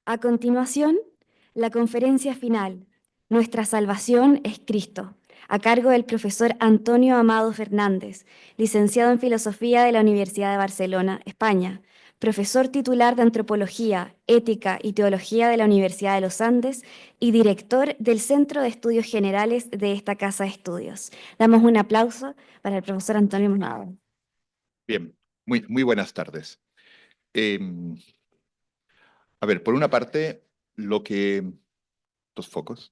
A continuación, la conferencia final, Nuestra salvación es Cristo, a cargo del profesor Antonio Amado Fernández, licenciado en Filosofía de la Universidad de Barcelona, España, profesor titular de Antropología, Ética y Teología de la Universidad de los Andes y director del Centro de Estudios Generales de esta Casa de Estudios. Damos un aplauso para el profesor Antonio Amado. Bien, muy buenas tardes. Eh, a ver, por una parte, dos focos.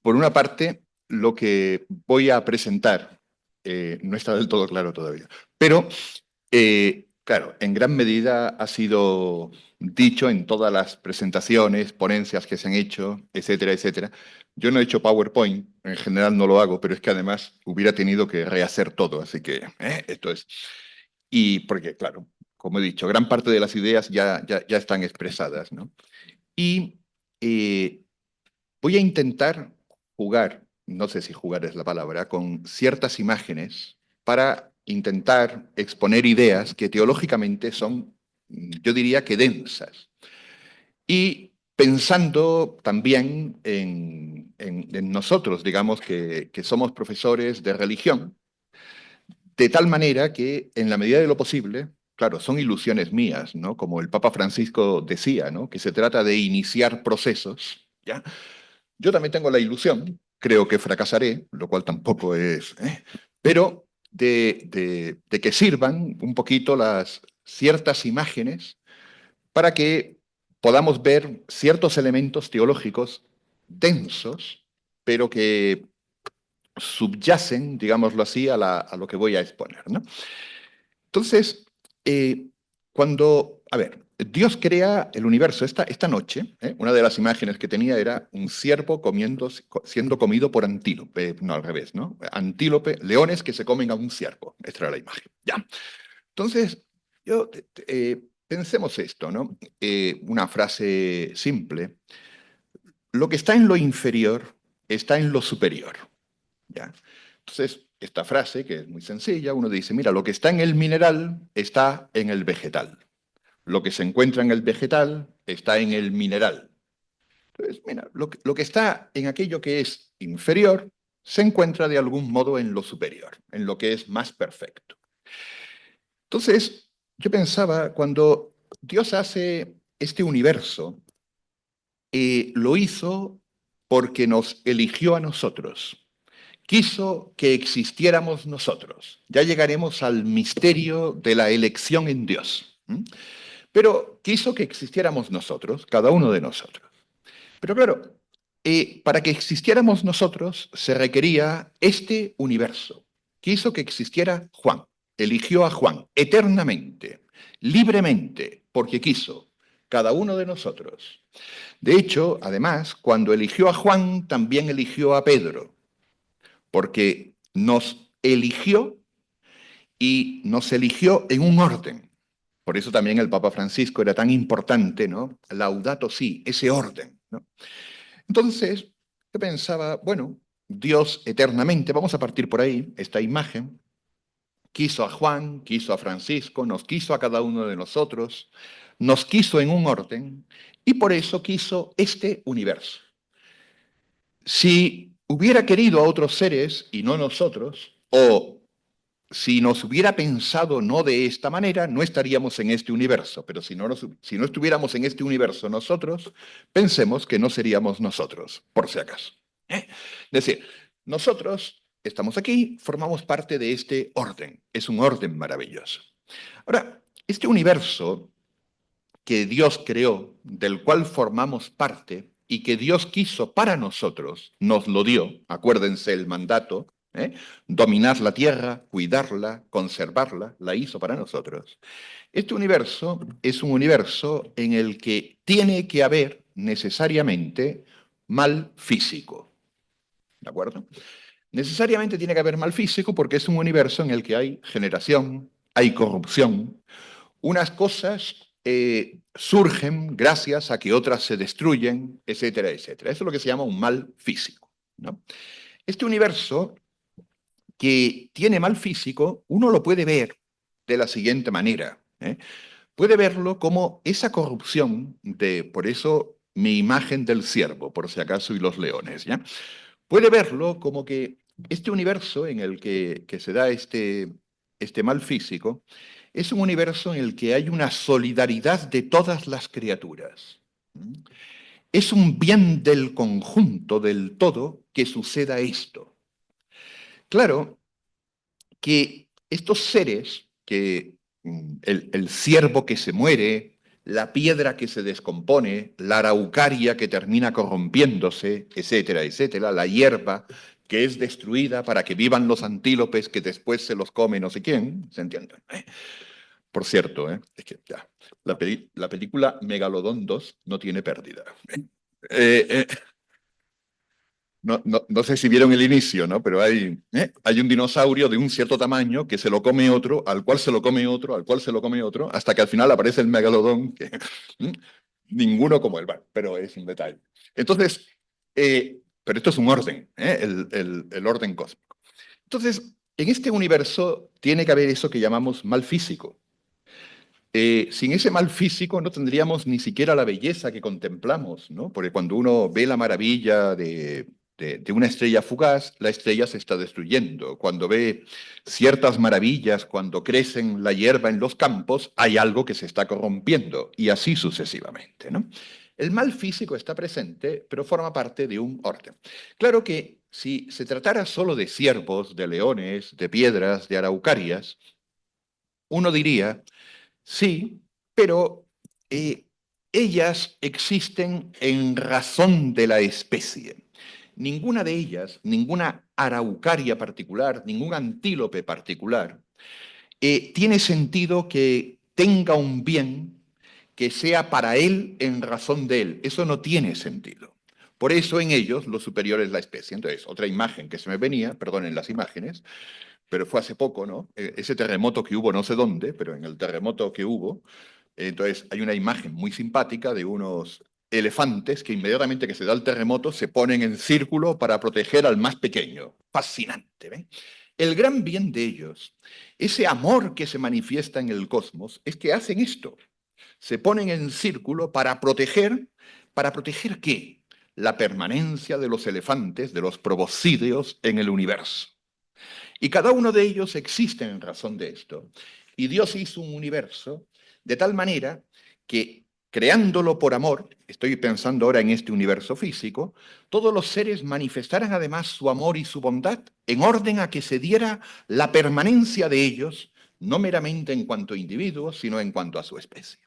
Por una parte, lo que voy a presentar no está del todo claro todavía, pero claro, en gran medida ha sido dicho en todas las presentaciones, ponencias que se han hecho, etcétera, etcétera. Yo no he hecho PowerPoint, en general no lo hago, pero es que además hubiera tenido que rehacer todo, así que esto es. Y porque, claro, como he dicho, gran parte de las ideas ya están expresadas, ¿no? Y voy a intentar jugar, no sé si jugar es la palabra, con ciertas imágenes para intentar exponer ideas que teológicamente son, yo diría que densas. Y pensando también en nosotros, digamos, que somos profesores de religión, de tal manera que, en la medida de lo posible, claro, son ilusiones mías, ¿no? Como el Papa Francisco decía, ¿no? Que se trata de iniciar procesos, ¿ya? Yo también tengo la ilusión, creo que fracasaré, lo cual tampoco es, pero de que sirvan un poquito las ciertas imágenes para que podamos ver ciertos elementos teológicos densos, pero que subyacen, digámoslo así, a lo que voy a exponer, ¿no? Entonces, a ver, Dios crea el universo. Esta noche, una de las imágenes que tenía era un ciervo siendo comido por antílope, no al revés, ¿no? Antílope, leones que se comen a un ciervo. Esta era la imagen, ya. Entonces, pensemos esto, ¿no? Una frase simple. Lo que está en lo inferior está en lo superior, ¿ya? Entonces, esta frase, que es muy sencilla, uno dice, mira, lo que está en el mineral está en el vegetal. Lo que se encuentra en el vegetal está en el mineral. Entonces, mira, lo que está en aquello que es inferior se encuentra de algún modo en lo superior, en lo que es más perfecto. Entonces, yo pensaba, cuando Dios hace este universo, lo hizo porque nos eligió a nosotros. Quiso que existiéramos nosotros. Ya llegaremos al misterio de la elección en Dios. Pero quiso que existiéramos nosotros, cada uno de nosotros. Pero claro, para que existiéramos nosotros se requería este universo. Quiso que existiera Juan. Eligió a Juan eternamente, libremente, porque quiso, cada uno de nosotros. De hecho, además, cuando eligió a Juan, también eligió a Pedro, porque nos eligió y nos eligió en un orden. Por eso también el Papa Francisco era tan importante, ¿no? Laudato si, ese orden, ¿no? Entonces, yo pensaba, bueno, Dios eternamente, vamos a partir por ahí, esta imagen, quiso a Juan, quiso a Francisco, nos quiso a cada uno de nosotros, nos quiso en un orden y por eso quiso este universo. Si hubiera querido a otros seres y no nosotros, o si nos hubiera pensado no de esta manera, no estaríamos en este universo, pero si no estuviéramos en este universo nosotros, pensemos que no seríamos nosotros, por si acaso. Es decir, nosotros estamos aquí, formamos parte de este orden, es un orden maravilloso. Ahora, este universo que Dios creó, del cual formamos parte y que Dios quiso para nosotros, nos lo dio, acuérdense el mandato, dominar la tierra, cuidarla, conservarla, la hizo para nosotros. Este universo es un universo en el que tiene que haber necesariamente mal físico, ¿de acuerdo? Necesariamente tiene que haber mal físico porque es un universo en el que hay generación, hay corrupción, unas cosas surgen gracias a que otras se destruyen, etcétera, etcétera. Eso es lo que se llama un mal físico, ¿no? Este universo que tiene mal físico, uno lo puede ver de la siguiente manera. Puede verlo como esa corrupción por eso mi imagen del ciervo, por si acaso, y los leones, ¿ya? Puede verlo como que este universo en el que se da este mal físico es un universo en el que hay una solidaridad de todas las criaturas. ¿Mm? Es un bien del conjunto, del todo, que suceda esto. Claro que estos seres, el ciervo que se muere, la piedra que se descompone, la araucaria que termina corrompiéndose, etcétera, etcétera, la hierba que es destruida para que vivan los antílopes que después se los come no sé quién, ¿se entiende? Por cierto, es que ya, la película Megalodón 2 no tiene pérdida. Eh, eh, no sé si vieron el inicio, ¿no? Pero hay un dinosaurio de un cierto tamaño que se lo come otro, al cual se lo come otro, al cual se lo come otro, hasta que al final aparece el megalodón, que ninguno como él, bueno, pero es un detalle. Entonces, pero esto es un orden, el orden cósmico. Entonces, en este universo tiene que haber eso que llamamos mal físico. Sin ese mal físico no tendríamos ni siquiera la belleza que contemplamos, ¿no? Porque cuando uno ve la maravilla de una estrella fugaz, la estrella se está destruyendo. Cuando ve ciertas maravillas, cuando crecen la hierba en los campos, hay algo que se está corrompiendo, y así sucesivamente, ¿no? El mal físico está presente, pero forma parte de un orden. Claro que si se tratara solo de ciervos, de leones, de piedras, de araucarias, uno diría: sí, pero ellas existen en razón de la especie. Ninguna de ellas, ninguna araucaria particular, ningún antílope particular, tiene sentido que tenga un bien que sea para él en razón de él. Eso no tiene sentido. Por eso en ellos lo superior es la especie. Entonces, otra imagen que se me venía, perdonen las imágenes, pero fue hace poco, ¿no? Ese terremoto que hubo no sé dónde, pero en el terremoto que hubo, entonces hay una imagen muy simpática de unos elefantes que inmediatamente que se da el terremoto se ponen en círculo para proteger al más pequeño. Fascinante, ¿ven? El gran bien de ellos, ese amor que se manifiesta en el cosmos, es que hacen esto. Se ponen en círculo ¿para proteger qué? La permanencia de los elefantes, de los proboscideos en el universo. Y cada uno de ellos existe en razón de esto. Y Dios hizo un universo de tal manera que, creándolo por amor, estoy pensando ahora en este universo físico, todos los seres manifestaran además su amor y su bondad en orden a que se diera la permanencia de ellos, no meramente en cuanto a individuos, sino en cuanto a su especie.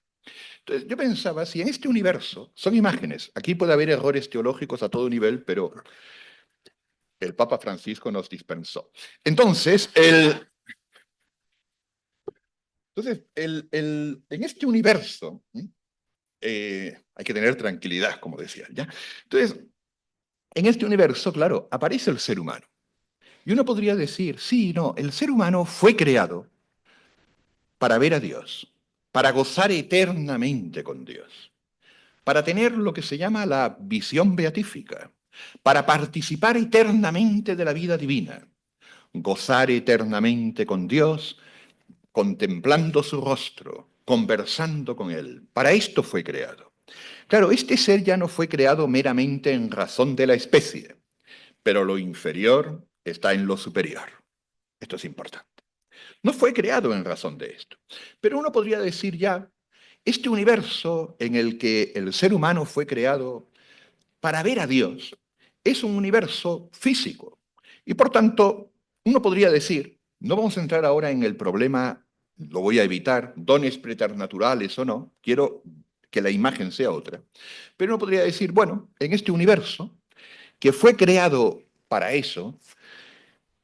Entonces, yo pensaba, si en este universo, son imágenes, aquí puede haber errores teológicos a todo nivel, pero el Papa Francisco nos dispensó. Entonces, en este universo hay que tener tranquilidad, como decía, ¿ya? Entonces, en este universo, claro, aparece el ser humano. Y uno podría decir, sí, no, el ser humano fue creado para ver a Dios, para gozar eternamente con Dios, para tener lo que se llama la visión beatífica, para participar eternamente de la vida divina, gozar eternamente con Dios, contemplando su rostro, conversando con Él. Para esto fue creado. Claro, este ser ya no fue creado meramente en razón de la especie, pero lo inferior está en lo superior. Esto es importante. No fue creado en razón de esto. Pero uno podría decir ya, este universo en el que el ser humano fue creado para ver a Dios es un universo físico. Y por tanto, uno podría decir, no vamos a entrar ahora en el problema, lo voy a evitar, dones preternaturales o no, quiero que la imagen sea otra, pero uno podría decir, bueno, en este universo que fue creado para eso,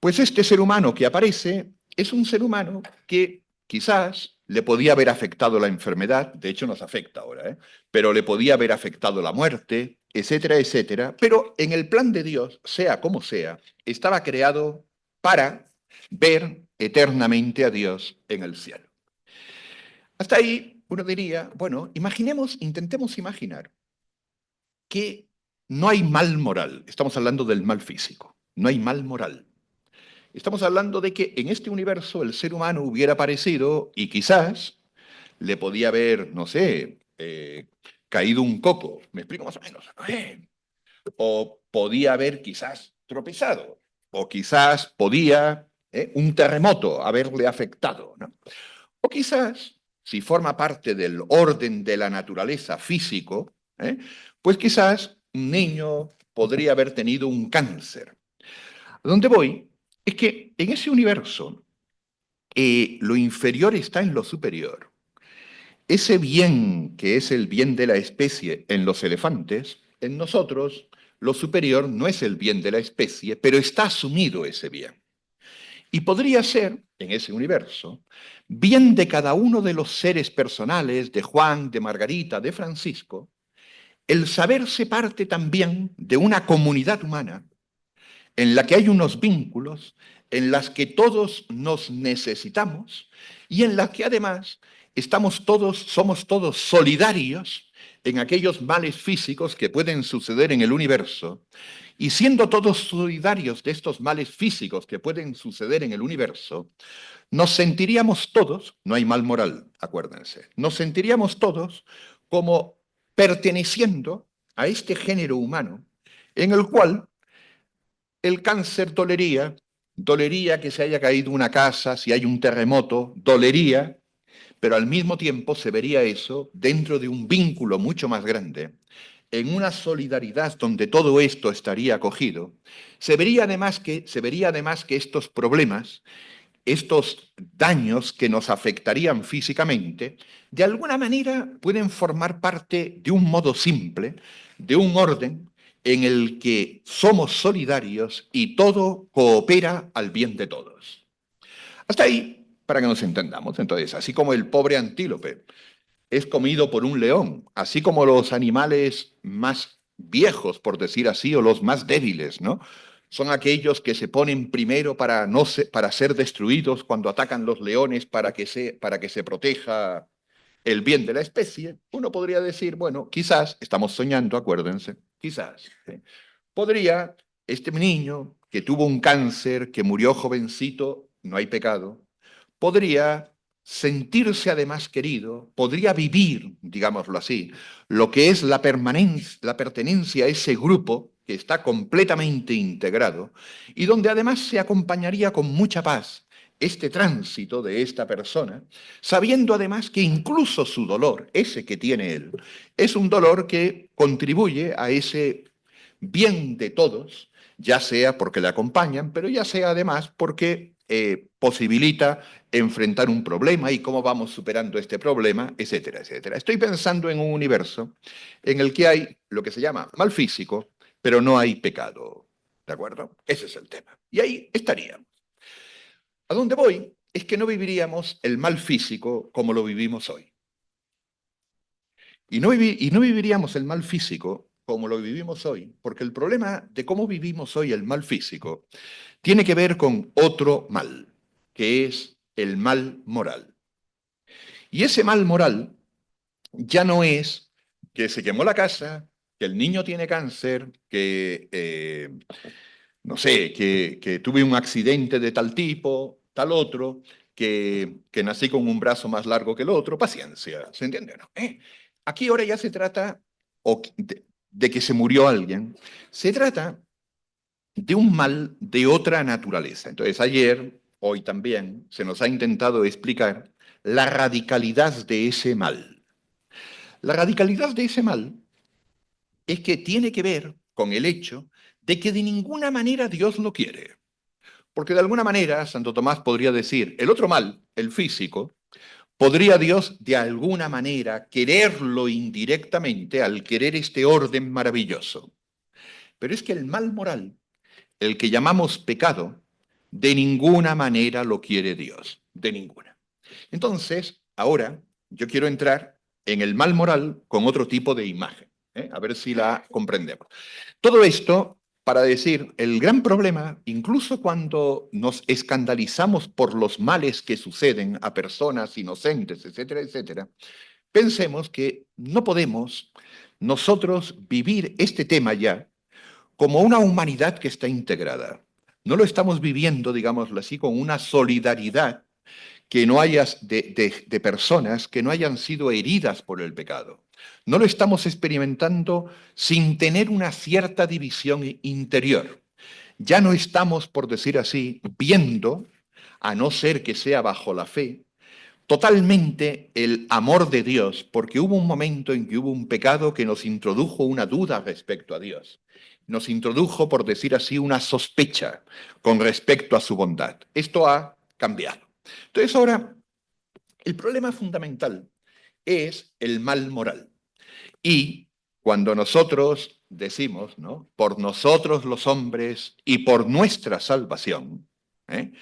pues este ser humano que aparece es un ser humano que quizás le podía haber afectado la enfermedad, de hecho nos afecta ahora, pero le podía haber afectado la muerte, etcétera, etcétera, pero en el plan de Dios, sea como sea, estaba creado para ver eternamente a Dios en el cielo. Hasta ahí uno diría, bueno, imaginemos, intentemos imaginar que no hay mal moral, estamos hablando del mal físico, no hay mal moral. Estamos hablando de que en este universo el ser humano hubiera aparecido y quizás le podía haber, no sé, caído un coco, me explico más o menos, o podía haber quizás tropezado, o quizás podía un terremoto haberle afectado, ¿no? O quizás, si forma parte del orden de la naturaleza físico, pues quizás un niño podría haber tenido un cáncer. A donde voy es que en ese universo lo inferior está en lo superior. Ese bien que es el bien de la especie en los elefantes, en nosotros lo superior no es el bien de la especie, pero está asumido ese bien. Y podría ser, en ese universo, bien de cada uno de los seres personales, de Juan, de Margarita, de Francisco, el saberse parte también de una comunidad humana en la que hay unos vínculos, en las que todos nos necesitamos y en las que además somos todos solidarios en aquellos males físicos que pueden suceder en el universo. Y siendo todos solidarios de estos males físicos que pueden suceder en el universo, nos sentiríamos todos, no hay mal moral, acuérdense, nos sentiríamos todos como perteneciendo a este género humano en el cual el cáncer dolería que se haya caído una casa, si hay un terremoto, dolería, pero al mismo tiempo se vería eso dentro de un vínculo mucho más grande, en una solidaridad donde todo esto estaría acogido. Se vería además que estos problemas, estos daños que nos afectarían físicamente, de alguna manera pueden formar parte de un modo simple, de un orden en el que somos solidarios y todo coopera al bien de todos. Hasta ahí, para que nos entendamos. Entonces, así como el pobre antílope es comido por un león, así como los animales más viejos, por decir así, o los más débiles, ¿no? Son aquellos que se ponen primero para, para ser destruidos cuando atacan los leones para que se proteja el bien de la especie. Uno podría decir, bueno, quizás, estamos soñando, acuérdense, quizás, ¿sí? Podría este niño que tuvo un cáncer, que murió jovencito, no hay pecado, podría sentirse además querido, podría vivir, digámoslo así, lo que es la pertenencia a ese grupo que está completamente integrado y donde además se acompañaría con mucha paz este tránsito de esta persona, sabiendo además que incluso su dolor, ese que tiene él, es un dolor que contribuye a ese bien de todos, ya sea porque le acompañan, pero ya sea además porque posibilita enfrentar un problema y cómo vamos superando este problema, etcétera, etcétera. Estoy pensando en un universo en el que hay lo que se llama mal físico, pero no hay pecado. ¿De acuerdo? Ese es el tema. Y ahí estaríamos. A dónde voy es que no viviríamos el mal físico como lo vivimos hoy. Y no viviríamos el mal físico como lo vivimos hoy, porque el problema de cómo vivimos hoy el mal físico tiene que ver con otro mal, que es el mal moral. Y ese mal moral ya no es que se quemó la casa, que el niño tiene cáncer, que, no sé, que tuve un accidente de tal tipo, tal otro, que nací con un brazo más largo que el otro, paciencia, ¿se entiende o no? Aquí ahora ya se trata de que se murió alguien, se trata de un mal de otra naturaleza. Entonces, ayer, hoy también, se nos ha intentado explicar la radicalidad de ese mal. La radicalidad de ese mal es que tiene que ver con el hecho de que de ninguna manera Dios lo quiere. Porque de alguna manera, Santo Tomás podría decir, el otro mal, el físico, podría Dios de alguna manera quererlo indirectamente al querer este orden maravilloso. Pero es que el mal moral, el que llamamos pecado, de ninguna manera lo quiere Dios, de ninguna. Entonces, ahora yo quiero entrar en el mal moral con otro tipo de imagen, a ver si la comprendemos. Todo esto para decir, el gran problema, incluso cuando nos escandalizamos por los males que suceden a personas inocentes, etcétera, etcétera, pensemos que no podemos nosotros vivir este tema ya como una humanidad que está integrada. No lo estamos viviendo, digámoslo así, con una solidaridad que no haya de personas que no hayan sido heridas por el pecado. No lo estamos experimentando sin tener una cierta división interior. Ya no estamos, por decir así, viendo, a no ser que sea bajo la fe, totalmente el amor de Dios, porque hubo un momento en que hubo un pecado que nos introdujo una duda respecto a Dios. Nos introdujo, por decir así, una sospecha con respecto a su bondad. Esto ha cambiado. Entonces ahora, el problema fundamental es el mal moral. Y cuando nosotros decimos, ¿no? Por nosotros los hombres y por nuestra salvación, ¿eh?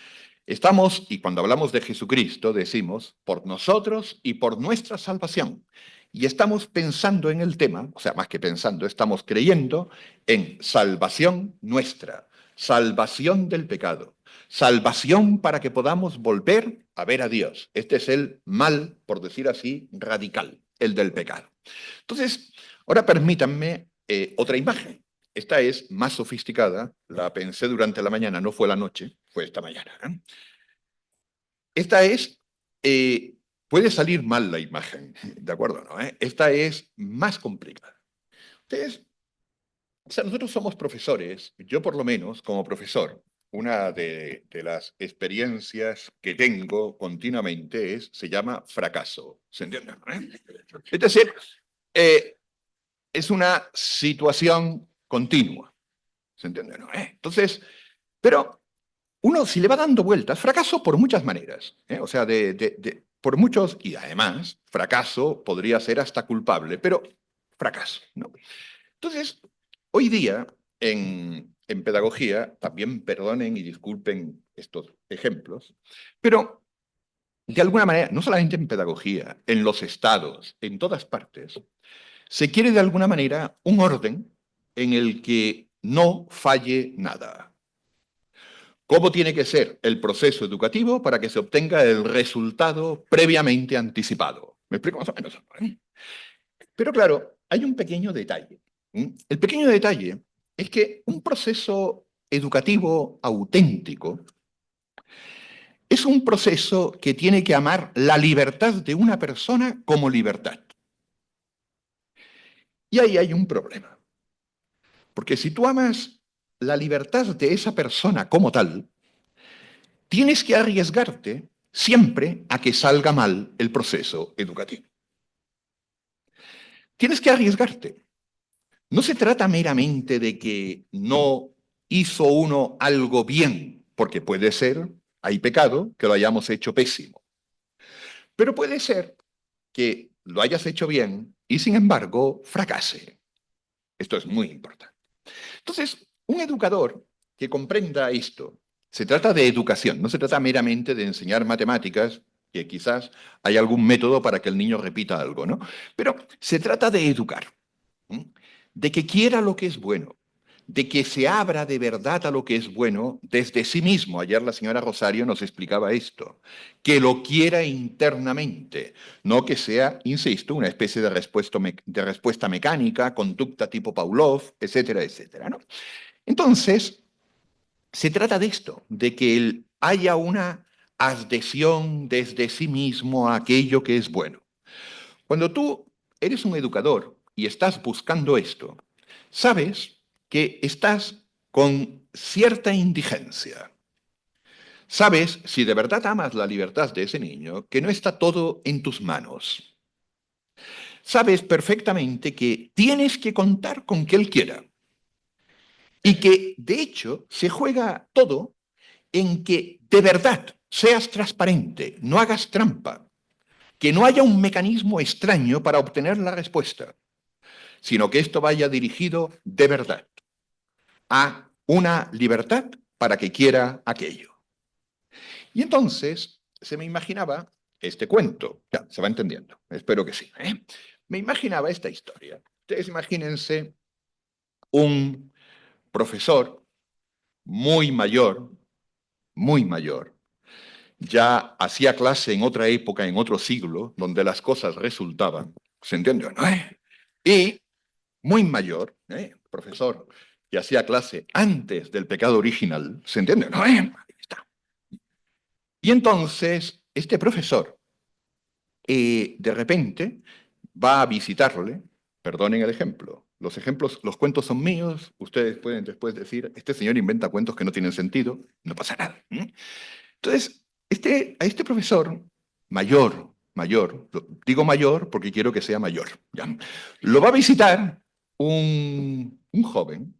Estamos, y cuando hablamos de Jesucristo, decimos por nosotros y por nuestra salvación. Y estamos pensando en el tema, o sea, más que pensando, estamos creyendo en salvación nuestra, salvación del pecado, salvación para que podamos volver a ver a Dios. Este es el mal, por decir así, radical, el del pecado. Entonces, ahora permítanme otra imagen. Esta es más sofisticada, la pensé durante la mañana, no fue la noche, fue esta mañana. Esta es, puede salir mal la imagen, ¿de acuerdo? ¿No? Esta es más complicada. Ustedes, o sea, nosotros somos profesores, yo por lo menos como profesor, una de las experiencias que tengo continuamente se llama fracaso, ¿se entiende? ¿No? Es decir, eh, es una situación continua, ¿se entiende? ¿No? Entonces, pero uno, si le va dando vueltas, fracaso por muchas maneras, o sea, por muchos, y además, fracaso podría ser hasta culpable, pero fracaso, ¿no? Entonces, hoy día, en pedagogía, también perdonen y disculpen estos ejemplos, pero de alguna manera, no solamente en pedagogía, en los estados, en todas partes, se quiere de alguna manera un orden en el que no falle nada. ¿Cómo tiene que ser el proceso educativo para que se obtenga el resultado previamente anticipado? ¿Me explico más o menos? Pero claro, hay un pequeño detalle. El pequeño detalle es que un proceso educativo auténtico es un proceso que tiene que amar la libertad de una persona como libertad. Y ahí hay un problema. Porque si tú amas la libertad de esa persona como tal, tienes que arriesgarte siempre a que salga mal el proceso educativo. Tienes que arriesgarte. No se trata meramente de que no hizo uno algo bien, porque puede ser, hay pecado, que lo hayamos hecho pésimo. Pero puede ser que lo hayas hecho bien y sin embargo fracase. Esto es muy importante. Entonces, un educador que comprenda esto, se trata de educación, no se trata meramente de enseñar matemáticas, que quizás hay algún método para que el niño repita algo, ¿no? Pero se trata de educar, ¿sí? De que quiera lo que es bueno, de que se abra de verdad a lo que es bueno desde sí mismo. Ayer la señora Rosario nos explicaba esto, que lo quiera internamente, no que sea, insisto, una especie de respuesta mecánica, conducta tipo Pavlov, etcétera, etcétera, ¿no? Entonces, se trata de esto, de que haya una adhesión desde sí mismo a aquello que es bueno. Cuando tú eres un educador y estás buscando esto, sabes que estás con cierta indigencia. Sabes, si de verdad amas la libertad de ese niño, que no está todo en tus manos. Sabes perfectamente que tienes que contar con que él quiera. Y que, de hecho, se juega todo en que de verdad seas transparente, no hagas trampa, que no haya un mecanismo extraño para obtener la respuesta, sino que esto vaya dirigido de verdad a una libertad para que quiera aquello. Y entonces se me imaginaba este cuento, ya, se va entendiendo, espero que sí. Me imaginaba esta historia. Ustedes imagínense un profesor muy mayor, ya hacía clase en otra época, en otro siglo, donde las cosas resultaban, ¿se entiende? ¿No? Y muy mayor, profesor, que hacía clase antes del pecado original, ¿se entiende? ¿No? Ahí está. Y entonces, este profesor, de repente, va a visitarle, perdonen el ejemplo, los cuentos son míos, ustedes pueden después decir, este señor inventa cuentos que no tienen sentido, no pasa nada. Entonces, a este profesor mayor, digo mayor porque quiero que sea mayor, ¿ya? Lo va a visitar un joven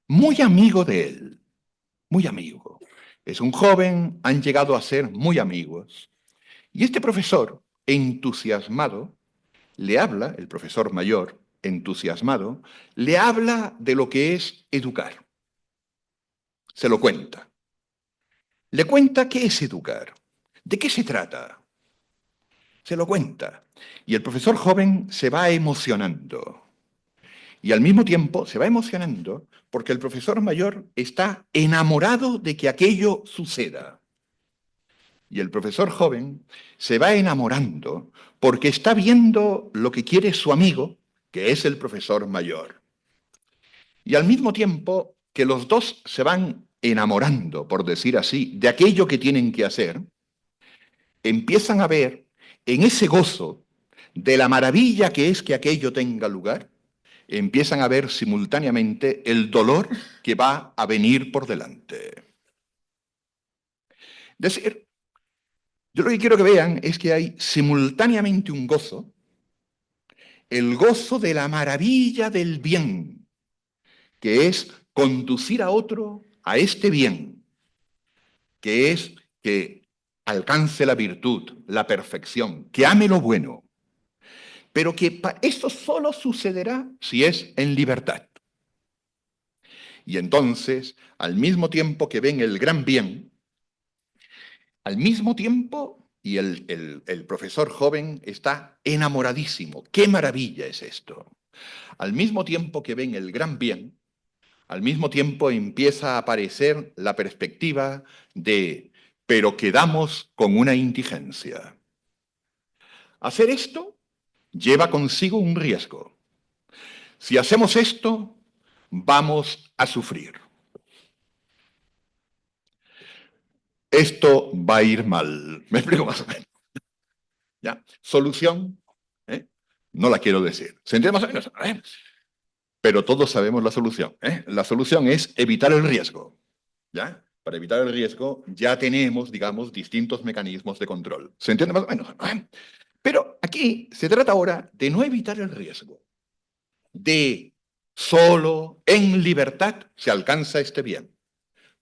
muy amigo de él, muy amigo. Es un joven, han llegado a ser muy amigos. Y este profesor, entusiasmado, le habla, el profesor mayor, entusiasmado, le habla de lo que es educar. Se lo cuenta. Le cuenta qué es educar, de qué se trata. Se lo cuenta. Y el profesor joven se va emocionando. Y al mismo tiempo se va emocionando porque el profesor mayor está enamorado de que aquello suceda. Y el profesor joven se va enamorando porque está viendo lo que quiere su amigo, que es el profesor mayor. Y al mismo tiempo que los dos se van enamorando, por decir así, de aquello que tienen que hacer, empiezan a ver en ese gozo de la maravilla que es que aquello tenga lugar, empiezan a ver simultáneamente el dolor que va a venir por delante. Es decir, yo lo que quiero que vean es que hay simultáneamente un gozo, el gozo de la maravilla del bien, que es conducir a otro a este bien, que es que alcance la virtud, la perfección, que ame lo bueno, pero que esto solo sucederá si es en libertad. Y entonces, al mismo tiempo que ven el gran bien, al mismo tiempo, y el profesor joven está enamoradísimo. ¡Qué maravilla es esto! Al mismo tiempo que ven el gran bien, al mismo tiempo empieza a aparecer la perspectiva de, pero quedamos con una indigencia. Hacer esto lleva consigo un riesgo. Si hacemos esto, vamos a sufrir. Esto va a ir mal. ¿Me explico más o menos? ¿Ya? Solución, ¿eh? No la quiero decir. ¿Se entiende más o menos? Pero todos sabemos la solución. La solución es evitar el riesgo. ¿Ya? Para evitar el riesgo ya tenemos, digamos, distintos mecanismos de control. ¿Se entiende más o menos? Pero aquí se trata ahora de no evitar el riesgo, de solo en libertad se alcanza este bien.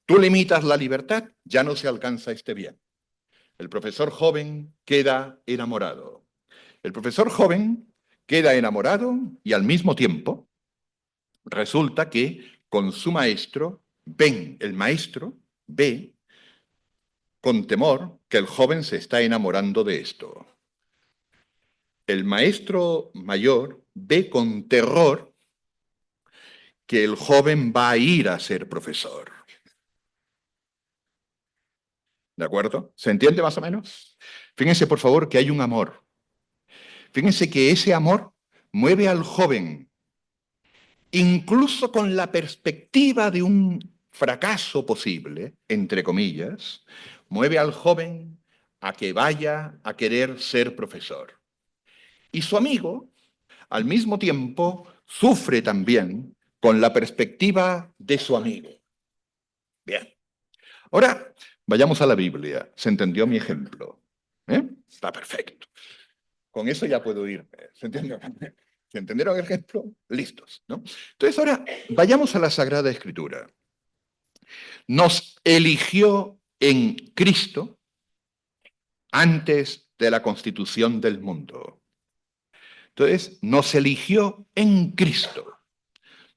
Tú limitas la libertad, ya no se alcanza este bien. El profesor joven queda enamorado. El profesor joven queda enamorado y al mismo tiempo resulta que con su maestro el maestro ve con temor que el joven se está enamorando de esto. El maestro mayor ve con terror que el joven va a ir a ser profesor. ¿De acuerdo? ¿Se entiende más o menos? Fíjense, por favor, que hay un amor. Fíjense que ese amor mueve al joven, incluso con la perspectiva de un fracaso posible, entre comillas, mueve al joven a que vaya a querer ser profesor. Y su amigo, al mismo tiempo, sufre también con la perspectiva de su amigo. Bien. Ahora, vayamos a la Biblia. ¿Se entendió mi ejemplo? Está perfecto. Con eso ya puedo irme. ¿Se entendió? ¿Se entendieron el ejemplo? Listos, ¿no? Entonces ahora, vayamos a la Sagrada Escritura. Nos eligió en Cristo antes de la constitución del mundo. Entonces, nos eligió en Cristo.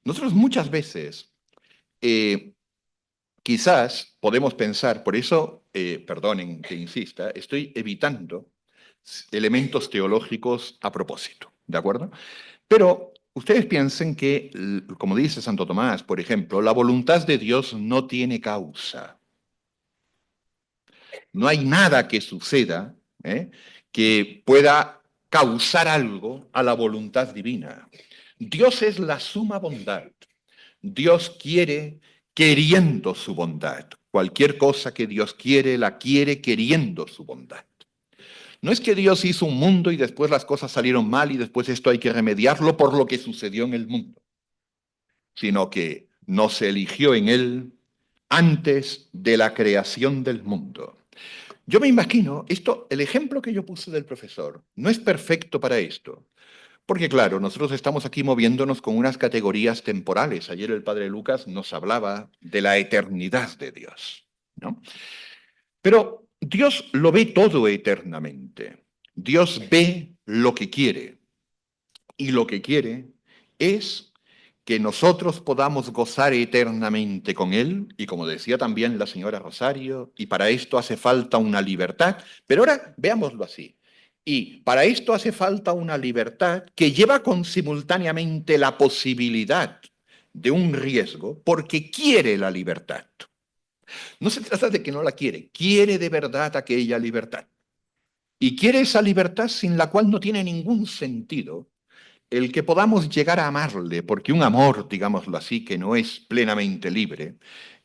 Nosotros muchas veces, quizás podemos pensar, por eso, perdonen que insista, estoy evitando elementos teológicos a propósito, ¿de acuerdo? Pero ustedes piensen que, como dice Santo Tomás, por ejemplo, la voluntad de Dios no tiene causa. No hay nada que suceda que pueda causar algo a la voluntad divina. Dios es la suma bondad. Dios quiere queriendo su bondad. Cualquier cosa que Dios quiere, la quiere queriendo su bondad. No es que Dios hizo un mundo y después las cosas salieron mal y después esto hay que remediarlo por lo que sucedió en el mundo, sino que nos eligió en él antes de la creación del mundo. Yo me imagino, el ejemplo que yo puse del profesor no es perfecto para esto, porque claro, nosotros estamos aquí moviéndonos con unas categorías temporales. Ayer el padre Lucas nos hablaba de la eternidad de Dios, ¿no? Pero Dios lo ve todo eternamente. Dios ve lo que quiere. Y lo que quiere es que nosotros podamos gozar eternamente con Él, y como decía también la señora Rosario, y para esto hace falta una libertad, pero ahora veámoslo así. Y para esto hace falta una libertad que lleva con simultáneamente la posibilidad de un riesgo, porque quiere la libertad. No se trata de que no la quiere de verdad aquella libertad. Y quiere esa libertad sin la cual no tiene ningún sentido el que podamos llegar a amarle, porque un amor, digámoslo así, que no es plenamente libre,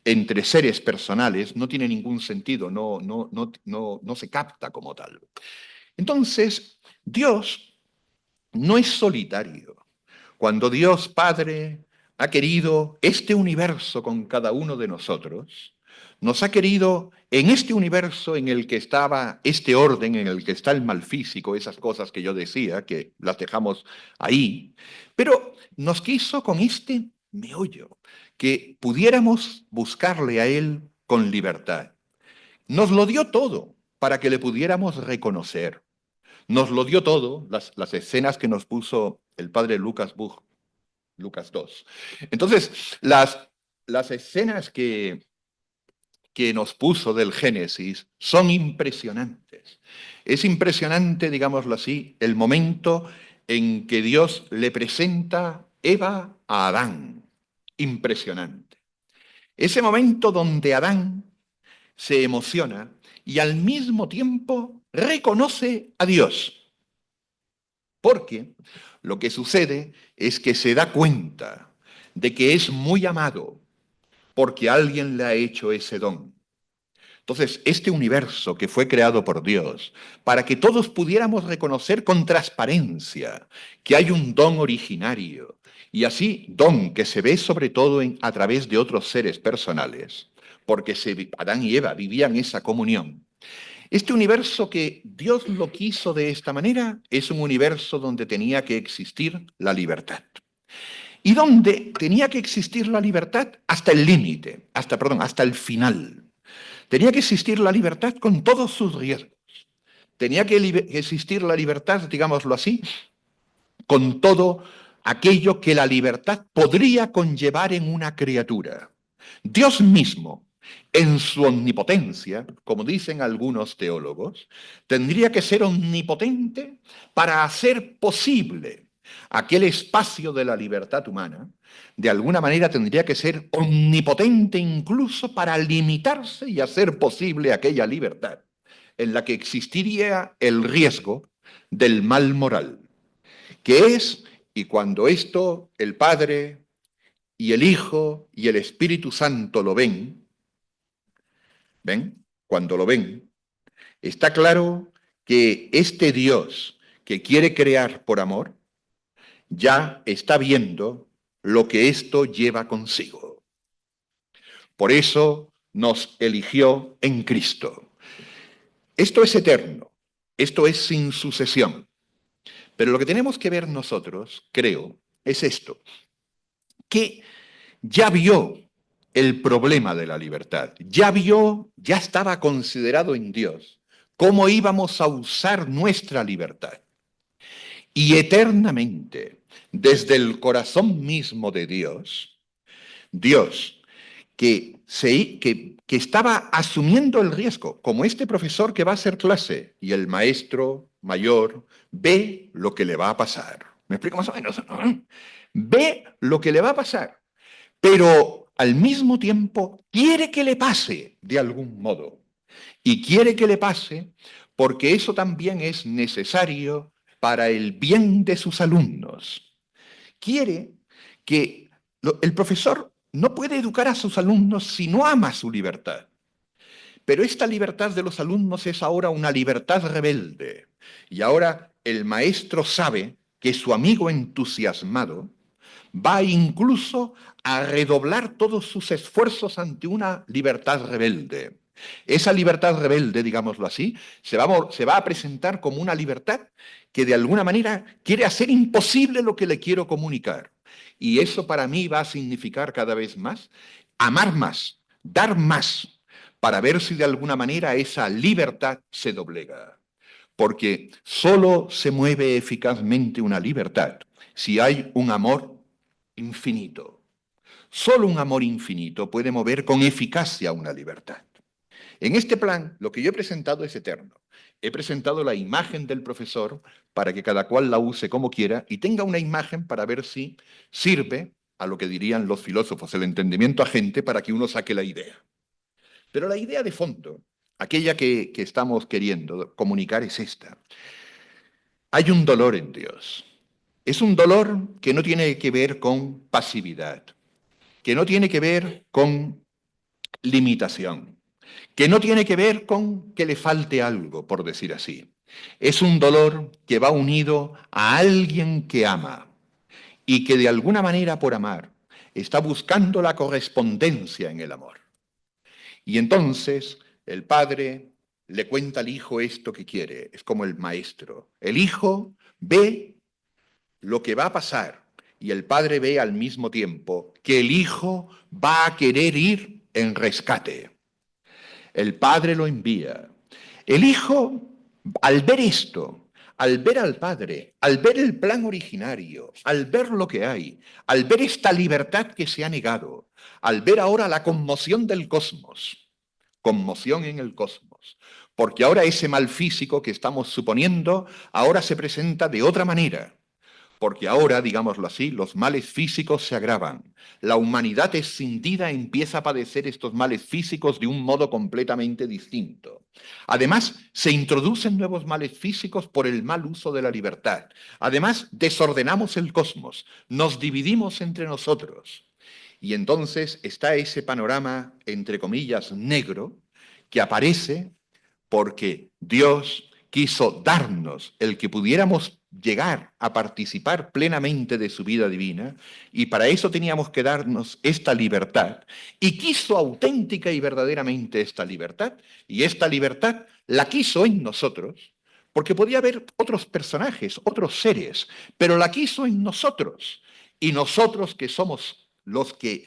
entre seres personales, no tiene ningún sentido, no se capta como tal. Entonces, Dios no es solitario. Cuando Dios Padre ha querido este universo con cada uno de nosotros, nos ha querido en este universo en el que estaba este orden, en el que está el mal físico, esas cosas que yo decía, que las dejamos ahí, pero nos quiso con este meollo, que pudiéramos buscarle a Él con libertad. Nos lo dio todo para que le pudiéramos reconocer. Nos lo dio todo, las escenas que nos puso el padre Lucas Buch, Lucas 2. Entonces, las escenas que nos puso del Génesis son impresionantes. Es impresionante, digámoslo así, el momento en que Dios le presenta Eva a Adán. Impresionante. Ese momento donde Adán se emociona y al mismo tiempo reconoce a Dios. Porque lo que sucede es que se da cuenta de que es muy amado porque alguien le ha hecho ese don. Entonces, este universo que fue creado por Dios, para que todos pudiéramos reconocer con transparencia que hay un don originario, y así don que se ve sobre todo a través de otros seres personales, porque Adán y Eva vivían esa comunión. Este universo que Dios lo quiso de esta manera es un universo donde tenía que existir la libertad. Y donde tenía que existir la libertad hasta el límite, hasta el final. Tenía que existir la libertad con todos sus riesgos. Tenía que existir la libertad, digámoslo así, con todo aquello que la libertad podría conllevar en una criatura. Dios mismo, en su omnipotencia, como dicen algunos teólogos, tendría que ser omnipotente para hacer posible aquel espacio de la libertad humana. De alguna manera tendría que ser omnipotente incluso para limitarse y hacer posible aquella libertad en la que existiría el riesgo del mal moral, que es, y cuando esto el Padre y el Hijo y el Espíritu Santo lo ven, ¿ven? Cuando lo ven, está claro que este Dios que quiere crear por amor, ya está viendo lo que esto lleva consigo. Por eso nos eligió en Cristo. Esto es eterno, esto es sin sucesión. Pero lo que tenemos que ver nosotros, creo, es esto, que ya vio el problema de la libertad, ya estaba considerado en Dios cómo íbamos a usar nuestra libertad. Y eternamente, desde el corazón mismo de Dios, Dios que estaba asumiendo el riesgo, como este profesor que va a hacer clase y el maestro mayor ve lo que le va a pasar. ¿Me explico más o menos? ¿No? Ve lo que le va a pasar, pero al mismo tiempo quiere que le pase de algún modo. Y quiere que le pase porque eso también es necesario para el bien de sus alumnos. Quiere que el profesor no puede educar a sus alumnos si no ama su libertad. Pero esta libertad de los alumnos es ahora una libertad rebelde. Y ahora el maestro sabe que su amigo entusiasmado va incluso a redoblar todos sus esfuerzos ante una libertad rebelde. Esa libertad rebelde, digámoslo así, se va a presentar como una libertad que de alguna manera quiere hacer imposible lo que le quiero comunicar. Y eso para mí va a significar cada vez más amar más, dar más, para ver si de alguna manera esa libertad se doblega. Porque solo se mueve eficazmente una libertad si hay un amor infinito. Solo un amor infinito puede mover con eficacia una libertad. En este plan, lo que yo he presentado es eterno. He presentado la imagen del profesor para que cada cual la use como quiera y tenga una imagen para ver si sirve a lo que dirían los filósofos, el entendimiento agente para que uno saque la idea. Pero la idea de fondo, aquella que estamos queriendo comunicar es esta. Hay un dolor en Dios. Es un dolor que no tiene que ver con pasividad, que no tiene que ver con limitación, que no tiene que ver con que le falte algo, por decir así. Es un dolor que va unido a alguien que ama y que de alguna manera por amar está buscando la correspondencia en el amor. Y entonces el padre le cuenta al hijo esto que quiere, es como el maestro. El hijo ve lo que va a pasar y el padre ve al mismo tiempo que el hijo va a querer ir en rescate. El padre lo envía. El hijo, al ver esto, al ver al padre, al ver el plan originario, al ver lo que hay, al ver esta libertad que se ha negado, al ver ahora la conmoción del cosmos, conmoción en el cosmos, porque ahora ese mal físico que estamos suponiendo, ahora se presenta de otra manera. Porque ahora, digámoslo así, los males físicos se agravan. La humanidad escindida empieza a padecer estos males físicos de un modo completamente distinto. Además, se introducen nuevos males físicos por el mal uso de la libertad. Además, desordenamos el cosmos, nos dividimos entre nosotros. Y entonces está ese panorama, entre comillas, negro, que aparece porque Dios quiso darnos el que pudiéramos llegar a participar plenamente de su vida divina, y para eso teníamos que darnos esta libertad, y quiso auténtica y verdaderamente esta libertad, y esta libertad la quiso en nosotros, porque podía haber otros personajes, otros seres, pero la quiso en nosotros, y nosotros que somos los que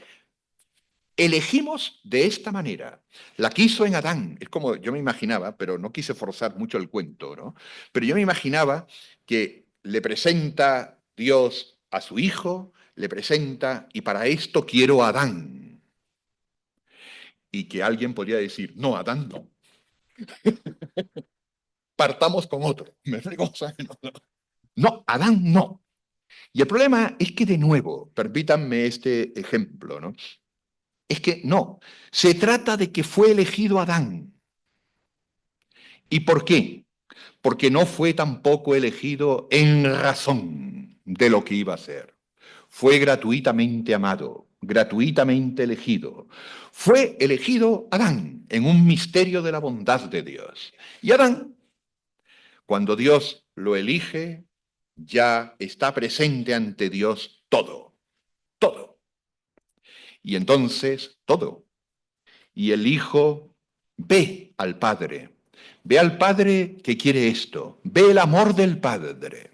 elegimos de esta manera. La quiso en Adán. Es como yo me imaginaba, pero no quise forzar mucho el cuento, ¿no? Pero yo me imaginaba que le presenta Dios a su hijo, le presenta, y para esto quiero a Adán. Y que alguien podría decir, no, Adán no. Partamos con otro. ¿Me explico? No, Adán no. Y el problema es que, de nuevo, permítanme este ejemplo, ¿no? Es que no, se trata de que fue elegido Adán. ¿Y por qué? Porque no fue tampoco elegido en razón de lo que iba a ser. Fue gratuitamente amado, gratuitamente elegido. Fue elegido Adán en un misterio de la bondad de Dios. Y Adán, cuando Dios lo elige, ya está presente ante Dios todo, todo. Y entonces, todo. Y el Hijo ve al Padre que quiere esto, ve el amor del Padre.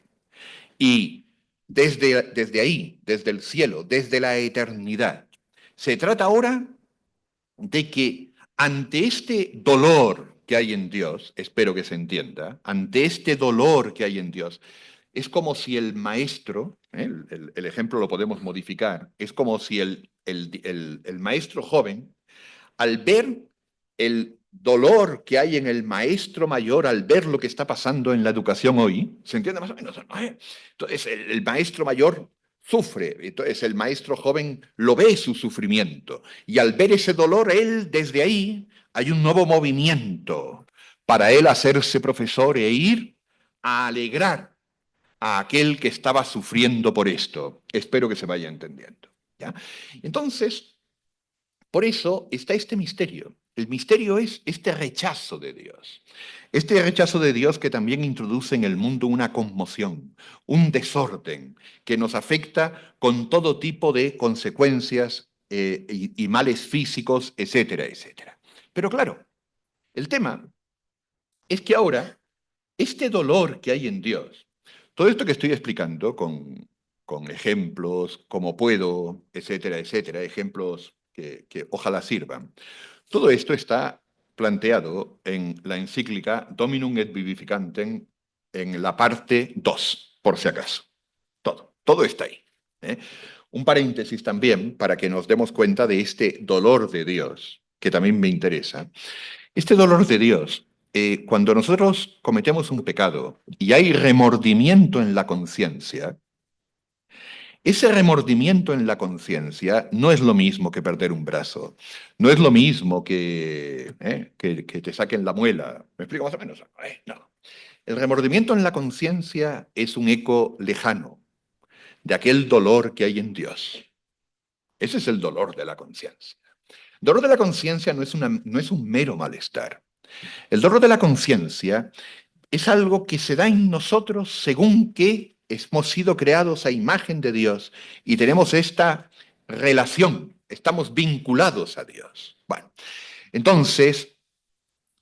Y desde ahí, desde el cielo, desde la eternidad, se trata ahora de que ante este dolor que hay en Dios, espero que se entienda, ante este dolor que hay en Dios, es como si el maestro, el ejemplo lo podemos modificar, es como si el maestro joven, al ver el dolor que hay en el maestro mayor, al ver lo que está pasando en la educación hoy, ¿se entiende más o menos? Entonces el maestro mayor sufre, entonces el maestro joven lo ve su sufrimiento, y al ver ese dolor, él desde ahí hay un nuevo movimiento para él hacerse profesor e ir a alegrar a aquel que estaba sufriendo por esto. Espero que se vaya entendiendo. ¿Ya? Entonces, por eso está este misterio. El misterio es este rechazo de Dios. Este rechazo de Dios que también introduce en el mundo una conmoción, un desorden que nos afecta con todo tipo de consecuencias y males físicos, etcétera, etcétera. Pero claro, el tema es que ahora este dolor que hay en Dios, todo esto que estoy explicando con ejemplos, como puedo, etcétera, etcétera, ejemplos que ojalá sirvan, todo esto está planteado en la encíclica Dominum et Vivificantem en la parte 2, por si acaso. Todo está ahí. ¿Eh? Un paréntesis también para que nos demos cuenta de este dolor de Dios, que también me interesa. Este dolor de Dios, cuando nosotros cometemos un pecado y hay remordimiento en la conciencia, ese remordimiento en la conciencia no es lo mismo que perder un brazo, no es lo mismo que te saquen la muela. ¿Me explico más o menos? No. El remordimiento en la conciencia es un eco lejano de aquel dolor que hay en Dios. Ese es el dolor de la conciencia. El dolor de la conciencia no es un mero malestar. El dolor de la conciencia es algo que se da en nosotros según que hemos sido creados a imagen de Dios y tenemos esta relación, estamos vinculados a Dios. Bueno, entonces,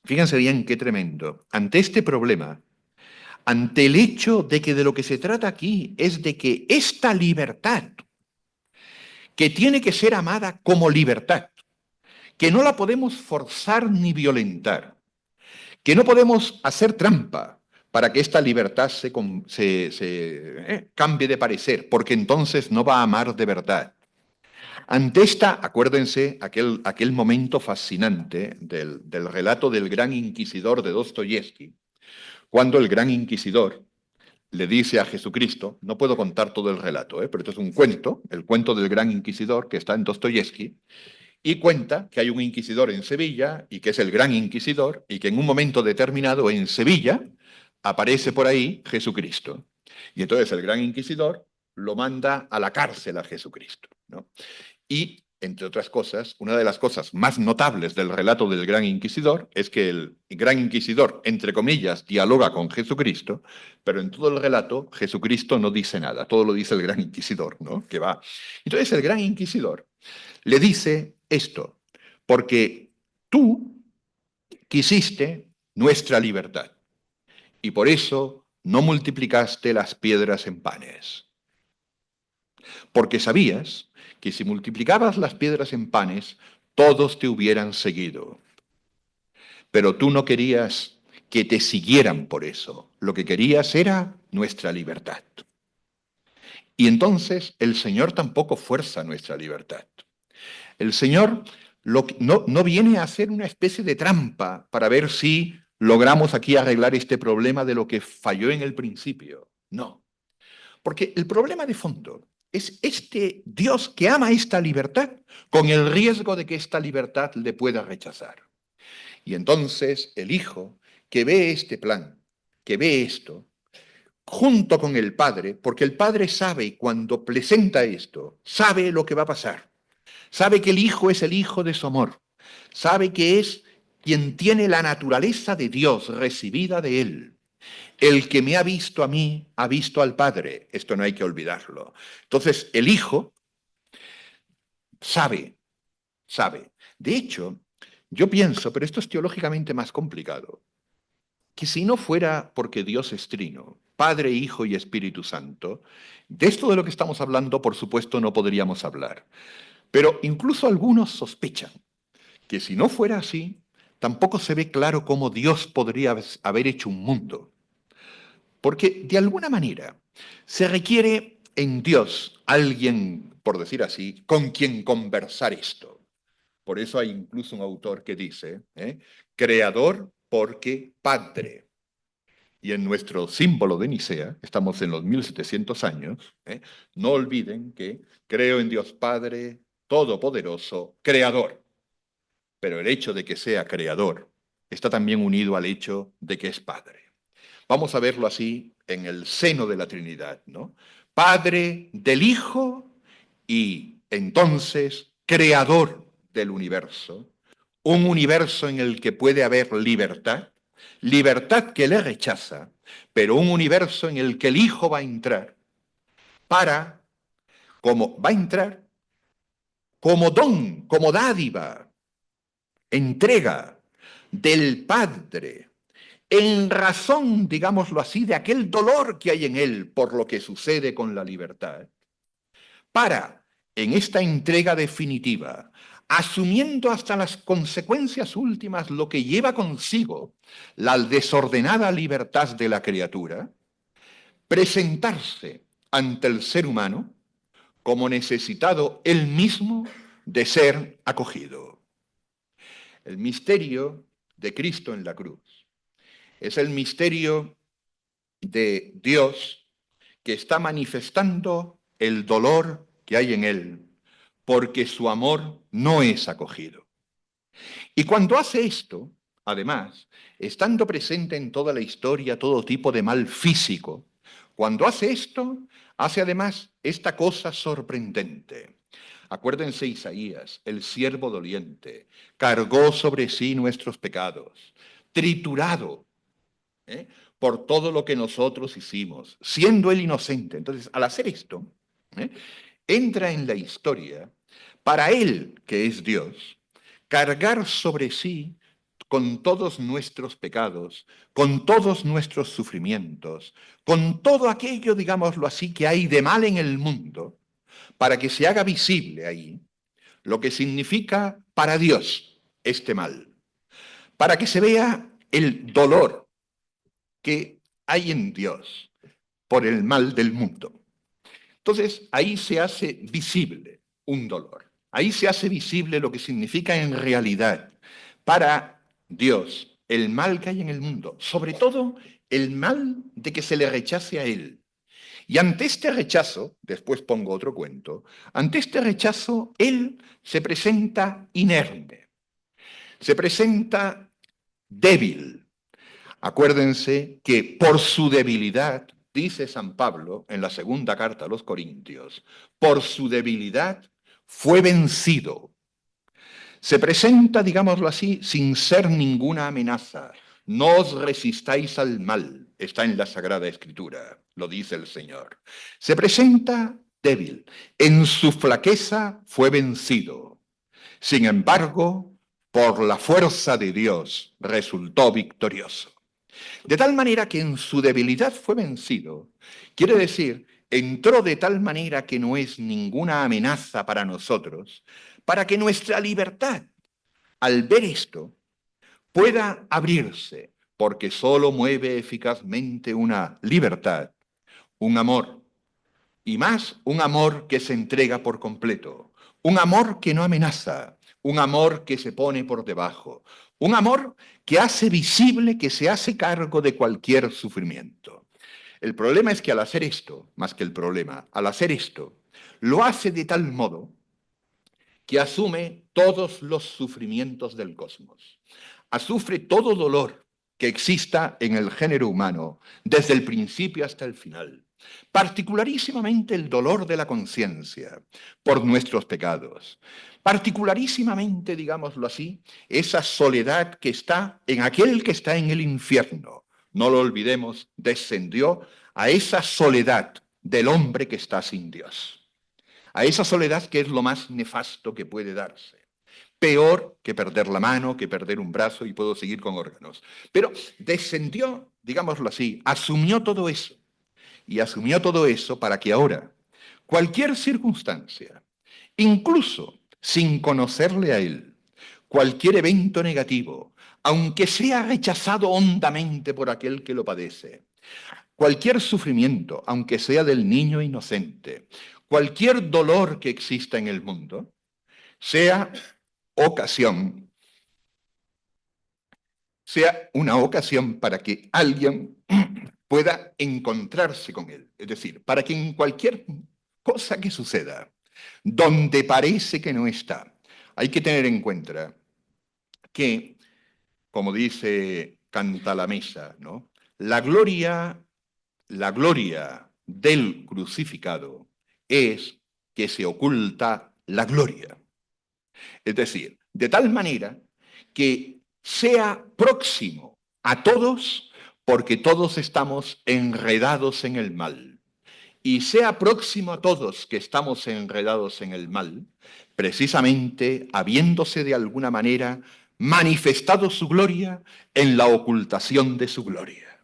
fíjense bien qué tremendo. Ante este problema, ante el hecho de que de lo que se trata aquí es de que esta libertad, que tiene que ser amada como libertad, que no la podemos forzar ni violentar, que no podemos hacer trampa para que esta libertad cambie de parecer, porque entonces no va a amar de verdad. Ante esta, acuérdense, aquel momento fascinante del relato del gran inquisidor de Dostoyevsky, cuando el gran inquisidor le dice a Jesucristo, no puedo contar todo el relato, pero esto es un cuento, el cuento del gran inquisidor que está en Dostoyevsky, y cuenta que hay un inquisidor en Sevilla y que es el gran inquisidor y que en un momento determinado en Sevilla aparece por ahí Jesucristo. Y entonces el gran inquisidor lo manda a la cárcel a Jesucristo, ¿no? Y, entre otras cosas, una de las cosas más notables del relato del gran inquisidor es que el gran inquisidor, entre comillas, dialoga con Jesucristo, pero en todo el relato Jesucristo no dice nada, todo lo dice el gran inquisidor, ¿no? Que va. Entonces el gran inquisidor le dice esto, porque tú quisiste nuestra libertad y por eso no multiplicaste las piedras en panes. Porque sabías que si multiplicabas las piedras en panes, todos te hubieran seguido. Pero tú no querías que te siguieran por eso. Lo que querías era nuestra libertad. Y entonces el Señor tampoco fuerza nuestra libertad. El Señor no viene a hacer una especie de trampa para ver si logramos aquí arreglar este problema de lo que falló en el principio. No, porque el problema de fondo es este Dios que ama esta libertad con el riesgo de que esta libertad le pueda rechazar. Y entonces el Hijo que ve este plan, que ve esto, junto con el Padre, porque el Padre sabe cuando presenta esto, sabe lo que va a pasar. Sabe que el Hijo es el Hijo de su amor. Sabe que es quien tiene la naturaleza de Dios recibida de Él. El que me ha visto a mí, ha visto al Padre. Esto no hay que olvidarlo. Entonces, el Hijo sabe. De hecho, yo pienso, pero esto es teológicamente más complicado, que si no fuera porque Dios es trino, Padre, Hijo y Espíritu Santo, de esto de lo que estamos hablando, por supuesto, no podríamos hablar. Pero incluso algunos sospechan que si no fuera así, tampoco se ve claro cómo Dios podría haber hecho un mundo. Porque de alguna manera se requiere en Dios alguien, por decir así, con quien conversar esto. Por eso hay incluso un autor que dice, creador porque Padre. Y en nuestro símbolo de Nicea, estamos en los 1700 años, no olviden que creo en Dios Padre, Todopoderoso, Creador. Pero el hecho de que sea creador está también unido al hecho de que es Padre. Vamos a verlo así en el seno de la Trinidad, ¿no? Padre del Hijo y entonces creador del universo, un universo en el que puede haber libertad, libertad que le rechaza, pero un universo en el que el Hijo va a entrar como va a entrar como don, como dádiva, entrega del Padre, en razón, digámoslo así, de aquel dolor que hay en él por lo que sucede con la libertad, para, en esta entrega definitiva, asumiendo hasta las consecuencias últimas lo que lleva consigo la desordenada libertad de la criatura, presentarse ante el ser humano como necesitado él mismo de ser acogido. El misterio de Cristo en la cruz es el misterio de Dios que está manifestando el dolor que hay en él, porque su amor no es acogido. Y cuando hace esto, además, estando presente en toda la historia todo tipo de mal físico, cuando hace esto, hace además esta cosa sorprendente. Acuérdense Isaías, el siervo doliente, cargó sobre sí nuestros pecados, triturado, ¿eh?, por todo lo que nosotros hicimos, siendo él inocente. Entonces, al hacer esto, ¿eh?, entra en la historia para él, que es Dios, cargar sobre sí con todos nuestros pecados, con todos nuestros sufrimientos, con todo aquello, digámoslo así, que hay de mal en el mundo, para que se haga visible ahí lo que significa para Dios este mal, para que se vea el dolor que hay en Dios por el mal del mundo. Entonces, ahí se hace visible un dolor. Ahí se hace visible lo que significa en realidad para Dios el mal que hay en el mundo, sobre todo el mal de que se le rechace a Él. Y ante este rechazo, después pongo otro cuento, ante este rechazo Él se presenta inerme, se presenta débil. Acuérdense que por su debilidad, dice San Pablo en la segunda carta a los Corintios, por su debilidad fue vencido. Se presenta, digámoslo así, sin ser ninguna amenaza. No os resistáis al mal, está en la Sagrada Escritura, lo dice el Señor. Se presenta débil, en su flaqueza fue vencido. Sin embargo, por la fuerza de Dios resultó victorioso. De tal manera que en su debilidad fue vencido. Quiere decir, entró de tal manera que no es ninguna amenaza para nosotros, para que nuestra libertad, al ver esto, pueda abrirse, porque solo mueve eficazmente una libertad, un amor, y más un amor que se entrega por completo, un amor que no amenaza, un amor que se pone por debajo, un amor que hace visible, que se hace cargo de cualquier sufrimiento. El problema es que al hacer esto, más que el problema, al hacer esto, lo hace de tal modo que asume todos los sufrimientos del cosmos. Asume todo dolor que exista en el género humano, desde el principio hasta el final. Particularísimamente el dolor de la conciencia por nuestros pecados. Particularísimamente, digámoslo así, esa soledad que está en aquel que está en el infierno. No lo olvidemos, descendió a esa soledad del hombre que está sin Dios. A esa soledad que es lo más nefasto que puede darse. Peor que perder la mano, que perder un brazo, y puedo seguir con órganos. Pero descendió, digámoslo así, asumió todo eso. Y asumió todo eso para que ahora, cualquier circunstancia, incluso sin conocerle a él, cualquier evento negativo, aunque sea rechazado hondamente por aquel que lo padece, cualquier sufrimiento, aunque sea del niño inocente, cualquier dolor que exista en el mundo, sea ocasión, sea una ocasión para que alguien pueda encontrarse con él. Es decir, para que en cualquier cosa que suceda, donde parece que no está, hay que tener en cuenta que, como dice Canta la Mesa, ¿no?, la gloria del crucificado es que se oculta la gloria. Es decir, de tal manera que sea próximo a todos, porque todos estamos enredados en el mal. Y sea próximo a todos que estamos enredados en el mal, precisamente habiéndose de alguna manera manifestado su gloria en la ocultación de su gloria.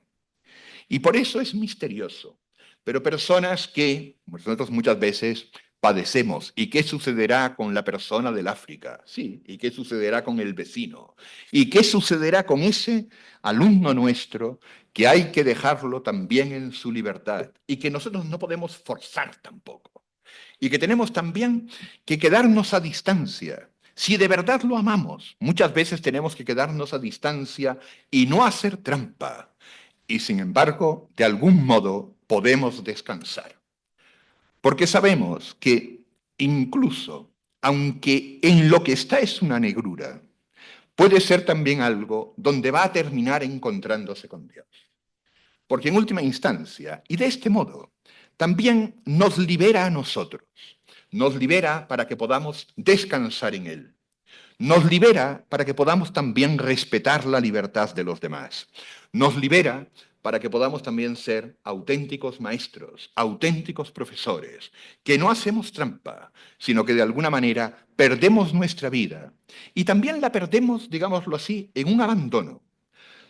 Y por eso es misterioso. Pero personas que nosotros muchas veces padecemos. ¿Y qué sucederá con la persona del África? Sí, ¿y qué sucederá con el vecino? ¿Y qué sucederá con ese alumno nuestro que hay que dejarlo también en su libertad y que nosotros no podemos forzar tampoco? Y que tenemos también que quedarnos a distancia. Si de verdad lo amamos, muchas veces tenemos que quedarnos a distancia y no hacer trampa. Y sin embargo, de algún modo podemos descansar. Porque sabemos que incluso, aunque en lo que está es una negrura, puede ser también algo donde va a terminar encontrándose con Dios. Porque en última instancia, y de este modo, también nos libera a nosotros, nos libera para que podamos descansar en Él, nos libera para que podamos también respetar la libertad de los demás, nos libera para que podamos también ser auténticos maestros, auténticos profesores, que no hacemos trampa, sino que de alguna manera perdemos nuestra vida y también la perdemos, digámoslo así, en un abandono.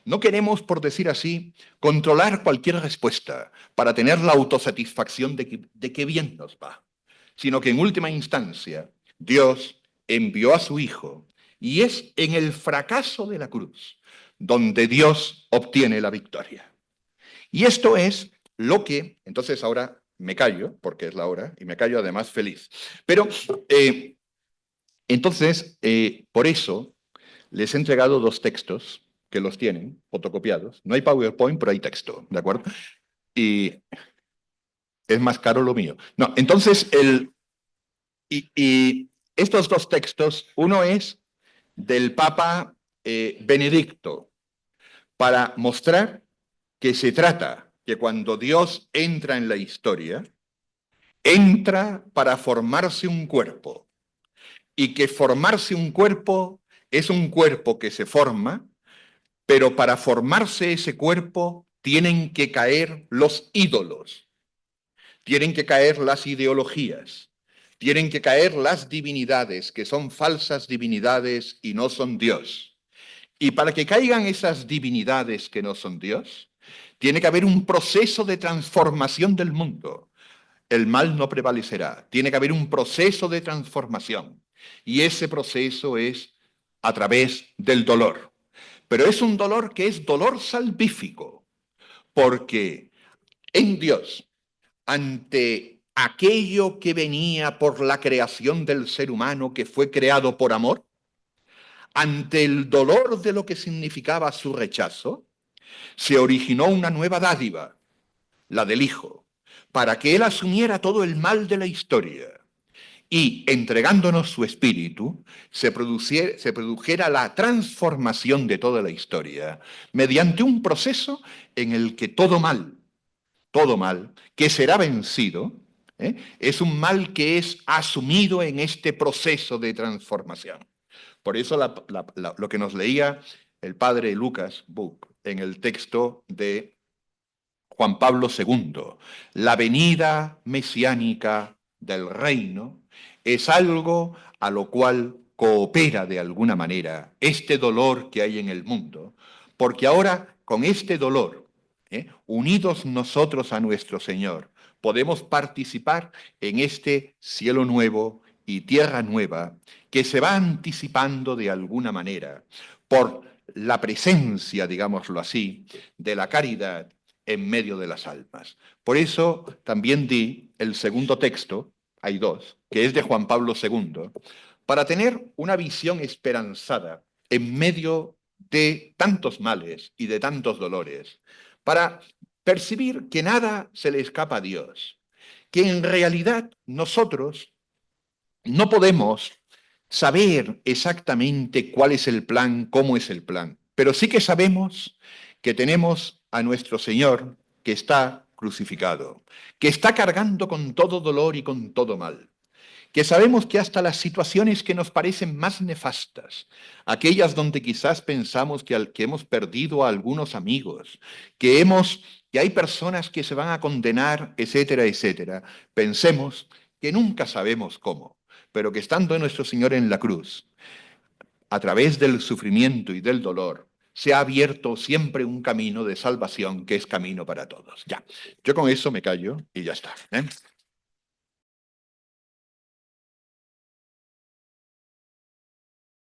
No queremos, por decir así, controlar cualquier respuesta para tener la autosatisfacción de que bien nos va, sino que en última instancia Dios envió a su Hijo y es en el fracaso de la cruz donde Dios obtiene la victoria. Y esto es lo que, entonces ahora me callo, porque es la hora, y me callo además feliz. Pero por eso les he entregado dos textos que los tienen fotocopiados. No hay PowerPoint, pero hay texto, ¿de acuerdo? Y es más caro lo mío. No, entonces, y estos dos textos, uno es del Papa Benedicto, para mostrar que se trata que cuando Dios entra en la historia, entra para formarse un cuerpo, y que formarse un cuerpo es un cuerpo que se forma, pero para formarse ese cuerpo tienen que caer los ídolos, tienen que caer las ideologías, tienen que caer las divinidades, que son falsas divinidades y no son Dios. Y para que caigan esas divinidades que no son Dios, tiene que haber un proceso de transformación del mundo. El mal no prevalecerá. Tiene que haber un proceso de transformación. Y ese proceso es a través del dolor. Pero es un dolor que es dolor salvífico, porque en Dios, ante aquello que venía por la creación del ser humano, que fue creado por amor, ante el dolor de lo que significaba su rechazo, se originó una nueva dádiva, la del Hijo, para que Él asumiera todo el mal de la historia y, entregándonos su espíritu, se produjera la transformación de toda la historia mediante un proceso en el que todo mal, que será vencido, es un mal que es asumido en este proceso de transformación. Por eso lo que nos leía el padre Lucas Buch en el texto de Juan Pablo II, la venida mesiánica del reino es algo a lo cual coopera de alguna manera este dolor que hay en el mundo, porque ahora con este dolor, unidos nosotros a nuestro Señor, podemos participar en este cielo nuevo y tierra nueva que se va anticipando de alguna manera por la presencia, digámoslo así, de la caridad en medio de las almas. Por eso también di el segundo texto, hay dos, que es de Juan Pablo II, para tener una visión esperanzada en medio de tantos males y de tantos dolores, para percibir que nada se le escapa a Dios, que en realidad nosotros no podemos saber exactamente cuál es el plan, cómo es el plan, pero sí que sabemos que tenemos a nuestro Señor que está crucificado, que está cargando con todo dolor y con todo mal, que sabemos que hasta las situaciones que nos parecen más nefastas, aquellas donde quizás pensamos que hemos perdido a algunos amigos, que hay personas que se van a condenar, etcétera, etcétera, pensemos que nunca sabemos cómo, pero que estando nuestro Señor en la cruz, a través del sufrimiento y del dolor, se ha abierto siempre un camino de salvación que es camino para todos. Ya, yo con eso me callo y ya está, ¿eh?